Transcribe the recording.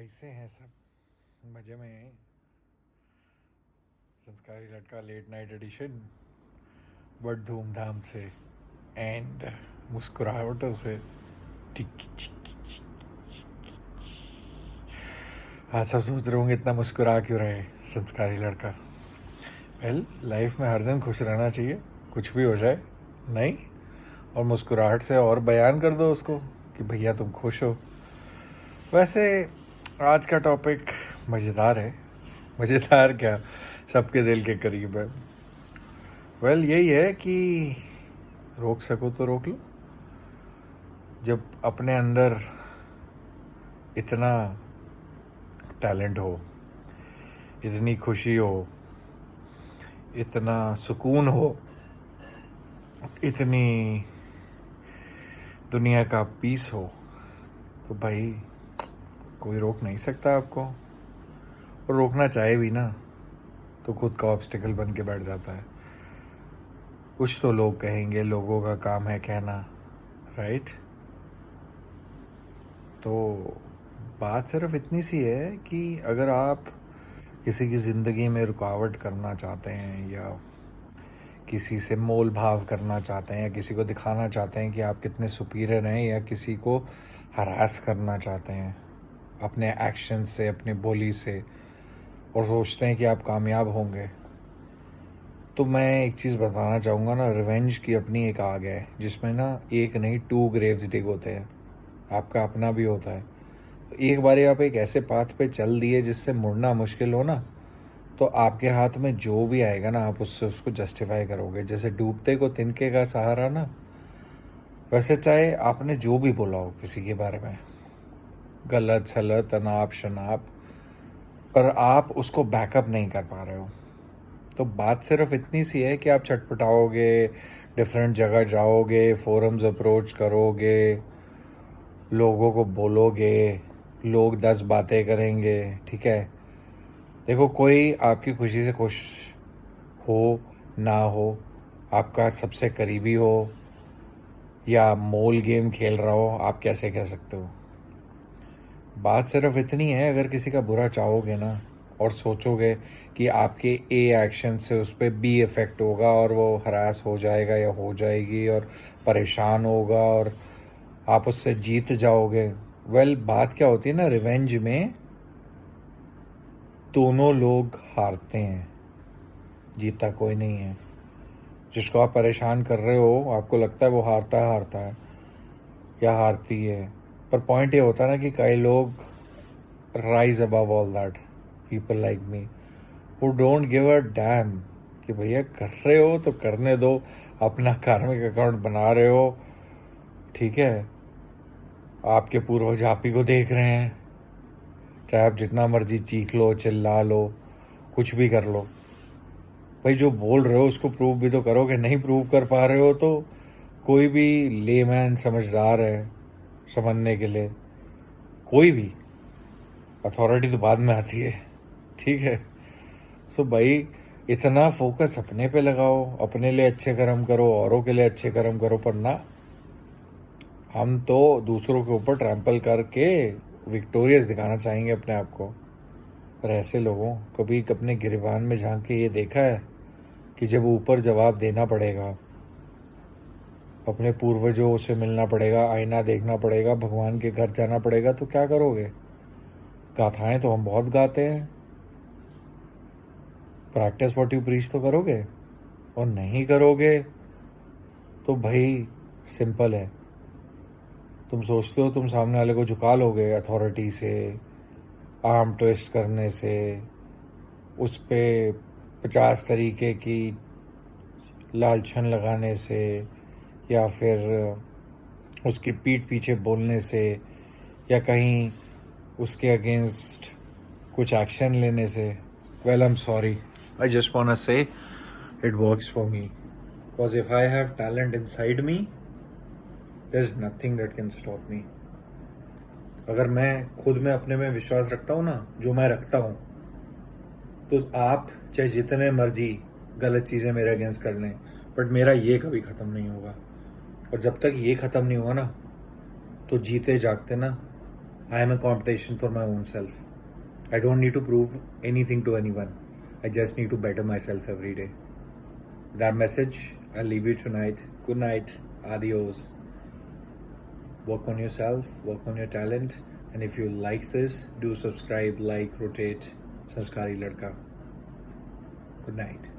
कैसे हैं सब? मज़े में हैं? संस्कारी लड़का लेट नाइट एडिशन बड़ धूमधाम से एंड मुस्कुराहटों से टिकी चिकी। हाँ, सब सोच रहे होंगे इतना मुस्कुरा क्यों रहे संस्कारी लड़का। लाइफ में हर दिन खुश रहना चाहिए, कुछ भी हो जाए। नहीं, और मुस्कुराहट से और बयान कर दो उसको कि भैया तुम खुश हो। वैसे आज का टॉपिक मज़ेदार है। मज़ेदार क्या, सबके दिल के करीब है। यही है कि रोक सको तो रोक लो। जब अपने अंदर इतना टैलेंट हो, इतनी खुशी हो, इतना सुकून हो, इतनी दुनिया का पीस हो, तो भाई कोई रोक नहीं सकता आपको। और रोकना चाहे भी ना तो खुद का ऑब्स्टिकल बन के बैठ जाता है। कुछ तो लोग कहेंगे, लोगों का काम है कहना, राइट? तो बात सिर्फ इतनी सी है कि अगर आप किसी की ज़िंदगी में रुकावट करना चाहते हैं, या किसी से मोल भाव करना चाहते हैं, या किसी को दिखाना चाहते हैं कि आप कितने सुपीरियर हैं, या किसी को हरास करना चाहते हैं अपने एक्शन से, अपनी बोली से, और सोचते हैं कि आप कामयाब होंगे, तो मैं एक चीज़ बताना चाहूँगा ना, रिवेंज की अपनी एक आग है जिसमें ना एक नहीं 2 ग्रेव्स डिग होते हैं। आपका अपना भी होता है। एक बारी आप एक ऐसे पाथ पे चल दिए जिससे मुड़ना मुश्किल हो ना, तो आपके हाथ में जो भी आएगा ना, आप उससे उसको जस्टिफाई करोगे। जैसे डूबते को तिनके का सहारा ना, वैसे चाहे आपने जो भी बोला हो किसी के बारे में, गलत सलत अनाप शनाप, पर आप उसको बैकअप नहीं कर पा रहे हो। तो बात सिर्फ इतनी सी है कि आप छटपटाओगे, डिफरेंट जगह जाओगे, फोरम्स अप्रोच करोगे, लोगों को बोलोगे, लोग 10 बातें करेंगे, ठीक है। देखो, कोई आपकी खुशी से खुश हो ना हो, आपका सबसे करीबी हो या मोल गेम खेल रहा हो, आप कैसे कह सकते हो? बात सिर्फ इतनी है, अगर किसी का बुरा चाहोगे ना और सोचोगे कि आपके ए एक्शन से उस पर बी इफ़ेक्ट होगा और वो हरास हो जाएगा या हो जाएगी और परेशान होगा और आप उससे जीत जाओगे। बात क्या होती है ना, रिवेंज में दोनों लोग हारते हैं, जीता कोई नहीं है। जिसको आप परेशान कर रहे हो, आपको लगता है वो हारता है या हारती है, पर पॉइंट ये होता है ना कि कई लोग rise above all that, people like me who don't give a dam कि भैया कर रहे हो तो करने दो, अपना कार्मिक अकाउंट बना रहे हो, ठीक है। आपके पूर्वज आप ही को देख रहे हैं, चाहे आप जितना मर्जी चीख लो, चिल्ला लो, कुछ भी कर लो। भाई जो बोल रहे हो उसको प्रूव भी तो करोगे। नहीं प्रूव कर पा रहे हो तो कोई भी लेमैन समझदार है समझने के लिए, कोई भी, अथॉरिटी तो बाद में आती है, ठीक है। सो भाई इतना फोकस अपने पे लगाओ, अपने लिए अच्छे कर्म करो, औरों के लिए अच्छे कर्म करो, पर ना, हम तो दूसरों के ऊपर ट्रैम्पल करके विक्टोरियस दिखाना चाहेंगे अपने आप को। पर ऐसे लोगों कभी अपने गिरबान में झांक के ये देखा है कि जब ऊपर जवाब देना पड़ेगा, अपने पूर्वजों से मिलना पड़ेगा, आईना देखना पड़ेगा, भगवान के घर जाना पड़ेगा, तो क्या करोगे? गाथाएं तो हम बहुत गाते हैं, प्रैक्टिस व्हाट यू प्रीच तो करोगे। और नहीं करोगे तो भाई सिंपल है, तुम सोचते हो तुम सामने वाले को झुका लोगे अथॉरिटी से, आर्म ट्विस्ट करने से, उस पे 50 तरीके की लालछन लगाने से, या फिर उसकी पीठ पीछे बोलने से, या कहीं उसके अगेंस्ट कुछ एक्शन लेने से। I am sorry, I just want to say it works for me, because if I have talent inside me, there is nothing that can stop me. अगर मैं खुद में अपने में विश्वास रखता हूँ ना, जो मैं रखता हूँ, तो आप चाहे जितने मर्जी गलत चीज़ें मेरे अगेंस्ट कर लें, बट मेरा ये कभी ख़त्म नहीं होगा। और जब तक ये ख़त्म नहीं हुआ ना, तो जीते जागते ना I am a competition for my own self. I don't need to prove anything to anyone. I just need to better myself every day. With that message, I'll leave you tonight. Good night. Adios. Work on yourself, work on your talent. And if you like this, do subscribe, like, rotate. Sanskari Ladka. Good night.